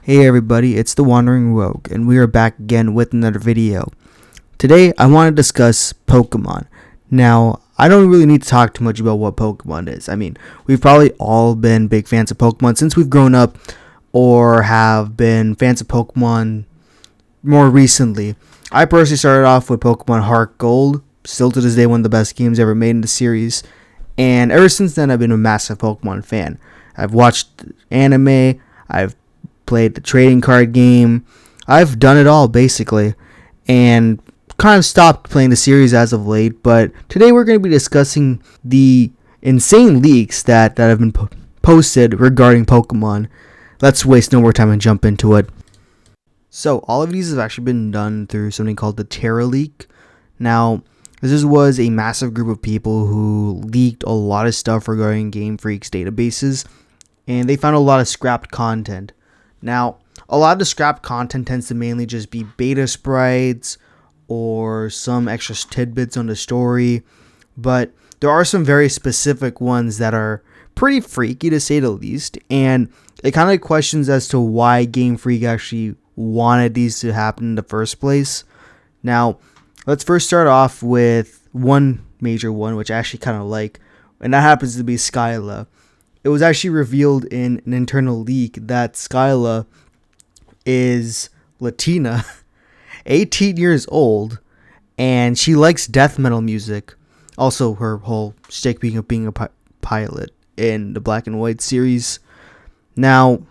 Hey everybody, it's the Wandering Rogue, and we are back again with another video. Today, I want to discuss Pokemon. Now, I don't really need to talk too much about what Pokemon is. I mean, we've probably all been big fans of Pokemon since we've grown up, or have been fans of Pokemon more recently. I personally started off with Pokemon Heart Gold, still to this day one of the best games ever made in the series, and ever since then I've been a massive Pokemon fan. I've watched anime, I've played the trading card game. I've done it all basically, and kind of stopped playing the series as of late. But today we're going to be discussing the insane leaks that have been posted regarding Pokemon. Let's waste no more time and jump into it. So all of these have actually been done through something called the Terra Leak. Now, this was a massive group of people who leaked a lot of stuff regarding Game Freak's databases, and they found a lot of scrapped content. Now, a lot of the scrapped content tends to mainly just be beta sprites or some extra tidbits on the story, but there are some very specific ones that are pretty freaky to say the least, and it kind of questions as to why Game Freak actually wanted these to happen in the first place. Now, let's first start off with one major one, which I actually kind of like, and that happens to be Skyla. It was actually revealed in an internal leak that Skyla is Latina, 18 years old, and she likes death metal music. Also, her whole shtick being a pilot in the Black and White series. Now,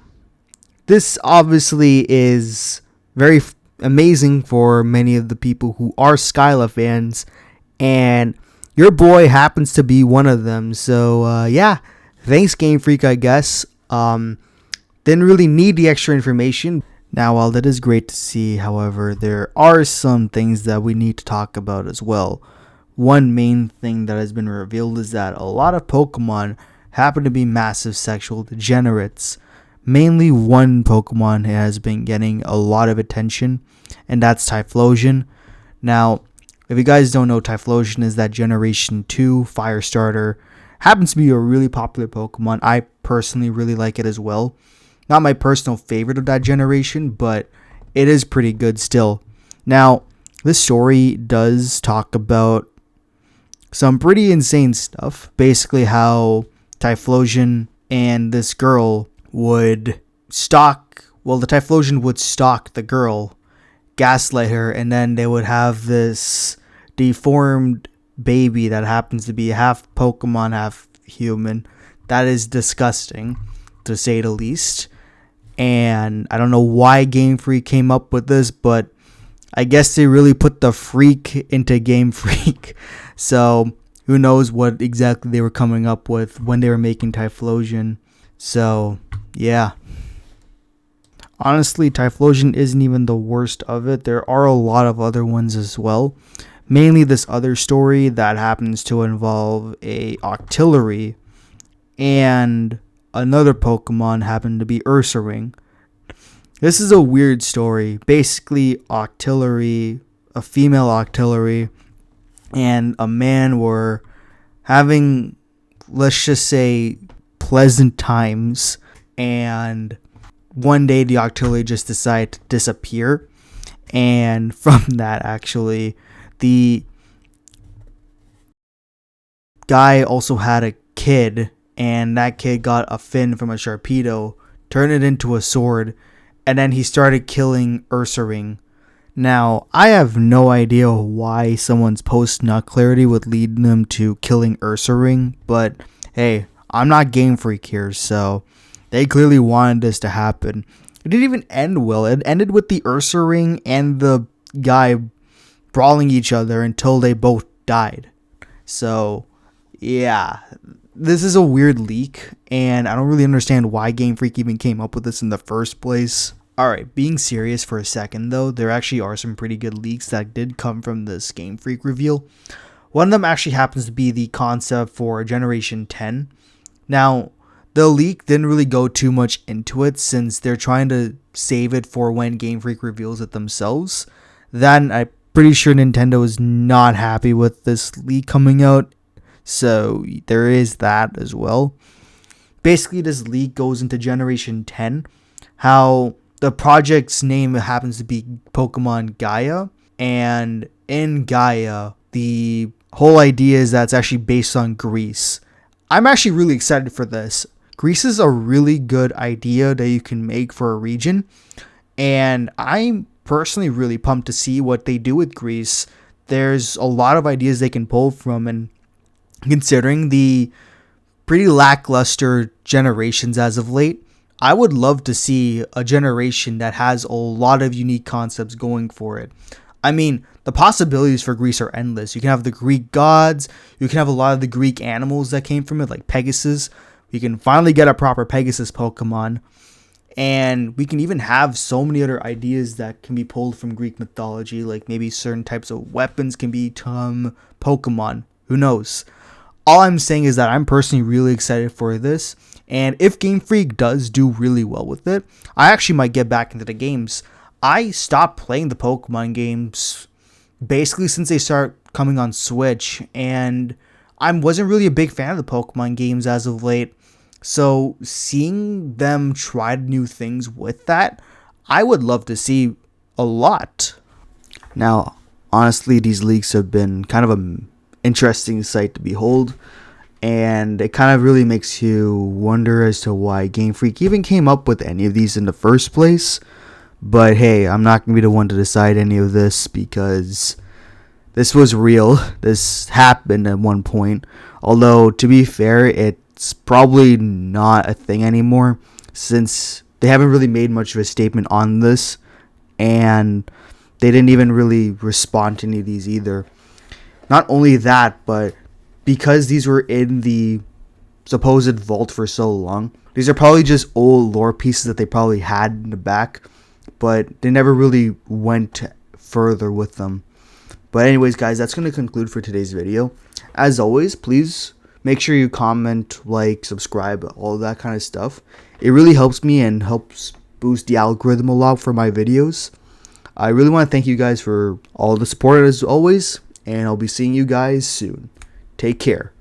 this obviously is very amazing for many of the people who are Skyla fans, and your boy happens to be one of them. So, yeah. Thanks, Game Freak, I guess. Didn't really need the extra information. Now, while that is great to see, however, there are some things that we need to talk about as well. One main thing that has been revealed is that a lot of Pokemon happen to be massive sexual degenerates. Mainly one Pokemon has been getting a lot of attention, and that's Typhlosion. Now, if you guys don't know, Typhlosion is that Generation 2 Fire Starter. Happens to be a really popular Pokemon. I personally really like it as well. Not my personal favorite of that generation, but it is pretty good still. Now, this story does talk about some pretty insane stuff. Basically how Typhlosion and this girl would the Typhlosion would stalk the girl, gaslight her, and then they would have this deformed baby that happens to be half Pokemon, half human. That is disgusting, to say the least. And I don't know why Game Freak came up with this, but I guess they really put the freak into Game Freak. So who knows what exactly they were coming up with when they were making Typhlosion. So yeah. Honestly, Typhlosion isn't even the worst of it. There are a lot of other ones as well. Mainly this other story that happens to involve a Octillery, and another Pokemon happened to be Ursaring. This is a weird story. Basically, Octillery, a female Octillery, and a man were having, let's just say, pleasant times, and one day the Octillery just decided to disappear, and from that, actually, the guy also had a kid, and that kid got a fin from a Sharpedo, turned it into a sword, and then he started killing Ursaring. Now, I have no idea why someone's post-nut clarity would lead them to killing Ursaring, but hey, I'm not Game Freak here, so they clearly wanted this to happen. It didn't even end well. It ended with the Ursaring and the guy brawling each other until they both died. So, yeah, this is a weird leak, and I don't really understand why Game Freak even came up with this in the first place. Alright, being serious for a second though, there actually are some pretty good leaks that did come from this Game Freak reveal. One of them actually happens to be the concept for Generation 10. Now, the leak didn't really go too much into it since they're trying to save it for when Game Freak reveals it themselves. Then I'm pretty sure Nintendo is not happy with this leak coming out, so there is that as well. Basically, this leak goes into Generation 10, how the project's name happens to be Pokemon Gaia, and in Gaia, the whole idea is that it's actually based on Greece. I'm actually really excited for this. Greece is a really good idea that you can make for a region, and I'm personally really pumped to see what they do with Greece. There's a lot of ideas they can pull from, and considering the pretty lackluster generations as of late, I would love to see a generation that has a lot of unique concepts going for it. I mean, the possibilities for Greece are endless. You can have the Greek gods, you can have a lot of the Greek animals that came from it, like Pegasus. We can finally get a proper Pegasus Pokemon. And we can even have so many other ideas that can be pulled from Greek mythology, like maybe certain types of weapons can become Pokemon. Who knows? All I'm saying is that I'm personally really excited for this. And if Game Freak does do really well with it, I actually might get back into the games. I stopped playing the Pokemon games basically since they start coming on Switch. And I wasn't really a big fan of the Pokemon games as of late. So seeing them try new things with that, I would love to see a lot. Now, honestly, these leaks have been kind of an interesting sight to behold, and it kind of really makes you wonder as to why Game Freak even came up with any of these in the first place. But hey, I'm not going to be the one to decide any of this because this was real. This happened at one point. Although, to be fair, it's probably not a thing anymore since they haven't really made much of a statement on this, and they didn't even really respond to any of these either. Not only that, but because these were in the supposed vault for so long, these are probably just old lore pieces that they probably had in the back, but they never really went further with them. But anyways, guys, that's going to conclude for today's video. As always, please make sure you comment, like, subscribe, all that kind of stuff. It really helps me and helps boost the algorithm a lot for my videos. I really want to thank you guys for all the support as always, and I'll be seeing you guys soon. Take care.